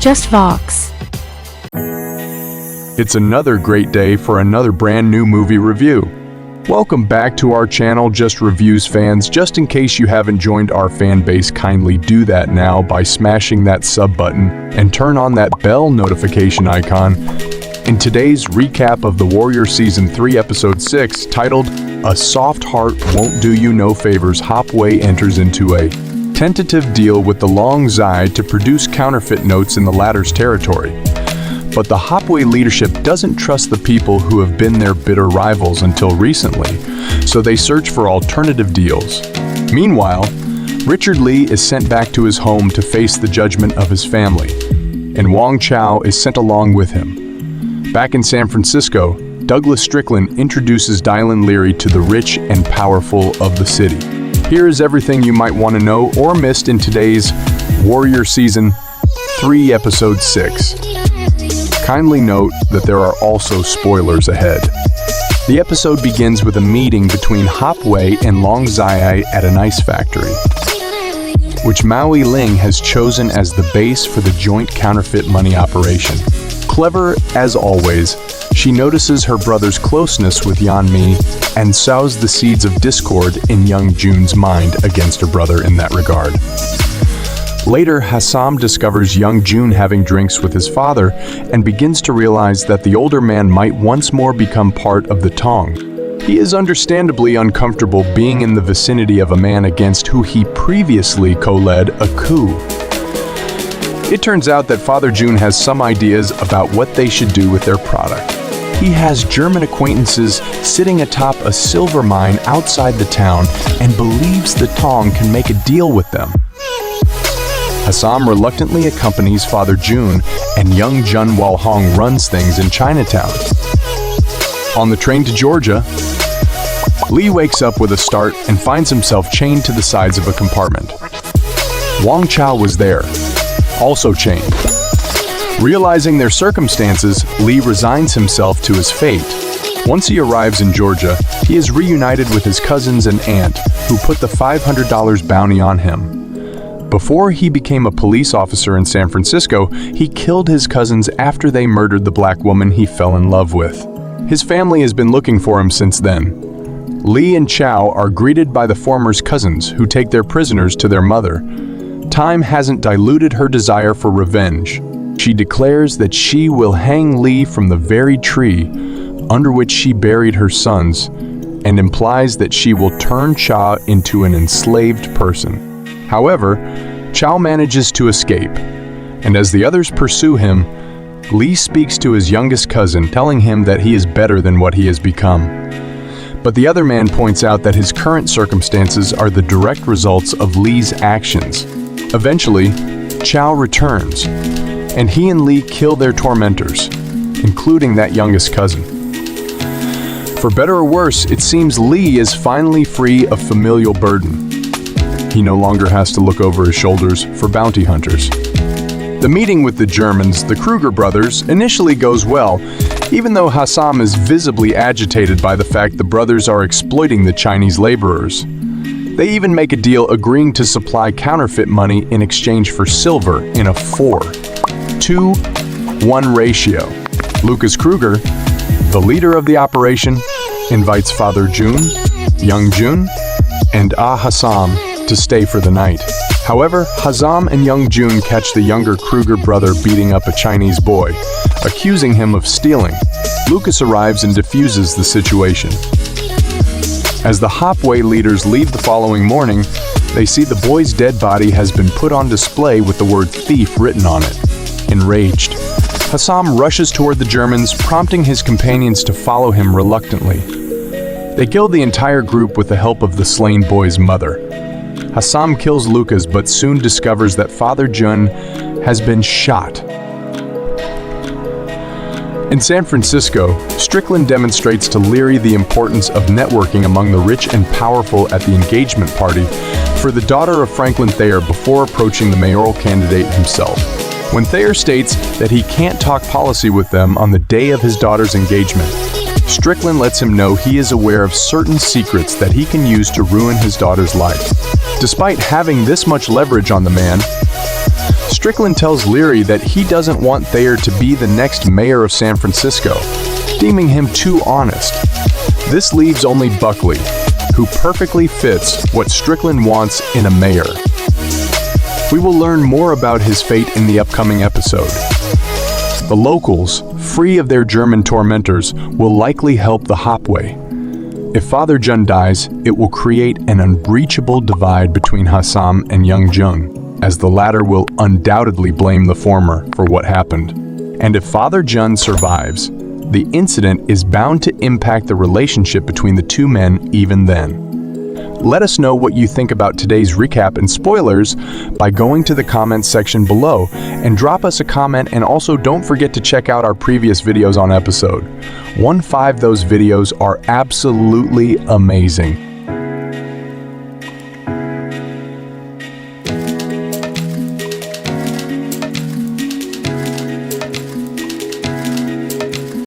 Just Vox. It's another great day for another brand new movie review. Welcome back to our channel, Just Reviews fans. Just in case you haven't joined our fan base, kindly do that now by smashing that sub button and turn on that bell notification icon. In today's recap of The Warrior Season 3, Episode 6, titled A Soft Heart Won't Do You No Favors, Hopway enters into a tentative deal with the Long Zai to produce counterfeit notes in the latter's territory. But the Hopway leadership doesn't trust the people who have been their bitter rivals until recently, so they search for alternative deals. Meanwhile, Richard Lee is sent back to his home to face the judgment of his family, and Wang Chao is sent along with him. Back in San Francisco, Douglas Strickland introduces Dylan Leary to the rich and powerful of the city. Here is everything you might want to know or missed in today's Warrior Season 3, Episode 6. Kindly note that there are also spoilers ahead. The episode begins with a meeting between Hopway and Long Zai at an ice factory, which Maui Ling has chosen as the base for the joint counterfeit money operation. Clever as always, she notices her brother's closeness with Yan Mi and sows the seeds of discord in young Jun's mind against her brother in that regard. Later, Hassam discovers young Jun having drinks with his father and begins to realize that the older man might once more become part of the Tong. He is understandably uncomfortable being in the vicinity of a man against who he previously co-led a coup. It turns out that Father Jun has some ideas about what they should do with their product. He has German acquaintances sitting atop a silver mine outside the town and believes the Tong can make a deal with them. Hassam reluctantly accompanies Father Jun, and young Jun Walhong runs things in Chinatown. On the train to Georgia, Lee wakes up with a start and finds himself chained to the sides of a compartment. Wang Chao was there, also chained. Realizing their circumstances, Lee resigns himself to his fate. Once he arrives in Georgia, he is reunited with his cousins and aunt, who put the $500 bounty on him. Before he became a police officer in San Francisco, he killed his cousins after they murdered the black woman he fell in love with. His family has been looking for him since then. Lee and Chao are greeted by the former's cousins, who take their prisoners to their mother. Time hasn't diluted her desire for revenge. She declares that she will hang Lee from the very tree under which she buried her sons, and implies that she will turn Chao into an enslaved person. However, Chao manages to escape, and as the others pursue him, Lee speaks to his youngest cousin, telling him that he is better than what he has become. But the other man points out that his current circumstances are the direct results of Lee's actions. Eventually, Chao returns, and he and Lee kill their tormentors, including that youngest cousin. For better or worse, it seems Lee is finally free of familial burden. He no longer has to look over his shoulders for bounty hunters. The meeting with the Germans, the Kruger brothers, initially goes well, even though Hassam is visibly agitated by the fact the brothers are exploiting the Chinese laborers. They even make a deal agreeing to supply counterfeit money in exchange for silver in a 4-to-1 ratio. Lucas Kruger, the leader of the operation, invites Father Jun, young Jun, and Hassam to stay for the night. However, Hassam and young Jun catch the younger Kruger brother beating up a Chinese boy, accusing him of stealing. Lucas arrives and diffuses the situation. As the Hopway leaders leave the following morning, they see the boy's dead body has been put on display with the word thief written on it. Enraged, Hassam rushes toward the Germans, prompting his companions to follow him reluctantly. They kill the entire group with the help of the slain boy's mother. Hassam kills Lucas, but soon discovers that Father Jun has been shot. In San Francisco, Strickland demonstrates to Leary the importance of networking among the rich and powerful at the engagement party for the daughter of Franklin Thayer before approaching the mayoral candidate himself. When Thayer states that he can't talk policy with them on the day of his daughter's engagement, Strickland lets him know he is aware of certain secrets that he can use to ruin his daughter's life. Despite having this much leverage on the man, Strickland tells Leary that he doesn't want Thayer to be the next mayor of San Francisco, deeming him too honest. This leaves only Buckley, who perfectly fits what Strickland wants in a mayor. We will learn more about his fate in the upcoming episode. The locals, free of their German tormentors, will likely help the Hopway. If Father JUN dies, it will create an unbreachable divide between Hassam and young JUN, as the latter will undoubtedly blame the former for what happened. And if Father JUN survives, the incident is bound to impact the relationship between the two men even then. Let us know what you think about today's recap and spoilers by going to the comments section below and drop us a comment, and also don't forget to check out our previous videos on episode 15. Those videos are absolutely amazing.